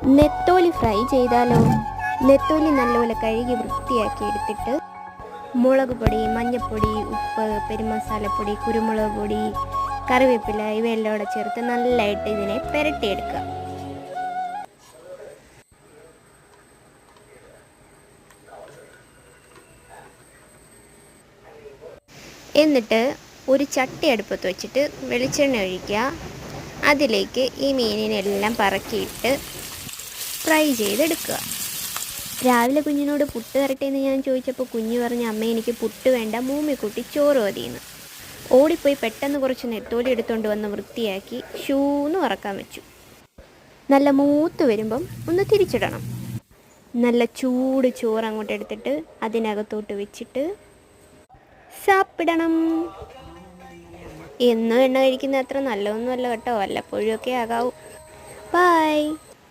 നെത്തോലി ഫ്രൈ ചെയ്താലോ? നെത്തോലി നല്ലപോലെ കഴുകി വൃത്തിയാക്കി എടുത്തിട്ട് മുളക് പൊടി, മഞ്ഞൾപ്പൊടി, ഉപ്പ്, പെരുമസാലപ്പൊടി, കുരുമുളക് പൊടി, കറിവേപ്പില ഇവയെല്ലാം കൂടെ ചേർത്ത് നല്ലതായിട്ട് ഇതിനെ പുരട്ടിയെടുക്കുക. എന്നിട്ട് ഒരു ചട്ടി അടുപ്പത്ത് വെച്ചിട്ട് വെളിച്ചെണ്ണ ഒഴിക്കുക. അതിലേക്ക് ഈ മീനിനെല്ലാം പറക്കിയിട്ട് ഫ്രൈ ചെയ്തെടുക്കുക. രാവിലെ കുഞ്ഞിനോട് പുട്ട് തരട്ടെയെന്ന് ഞാൻ ചോദിച്ചപ്പോൾ കുഞ്ഞ് പറഞ്ഞ അമ്മ എനിക്ക് പുട്ട് വേണ്ട, മൂമ്മിക്കുട്ടി ചോറ് മതിയെന്ന്. ഓടിപ്പോയി പെട്ടെന്ന് കുറച്ച് നെത്തോലി എടുത്തുകൊണ്ട് വന്ന് വൃത്തിയാക്കി ഷൂന്ന് വറക്കാൻ വെച്ചു. നല്ല മൂത്ത് വരുമ്പം ഒന്ന് തിരിച്ചിടണം. നല്ല ചൂട് ചോറ് അങ്ങോട്ട് എടുത്തിട്ട് അതിനകത്തോട്ട് വെച്ചിട്ട് സാപ്പിടണം. എന്നും എണ്ണ കഴിക്കുന്ന അത്ര നല്ലതൊന്നുമല്ല കേട്ടോ, വല്ലപ്പോഴും ഒക്കെ ആകാവൂ. ബൈ.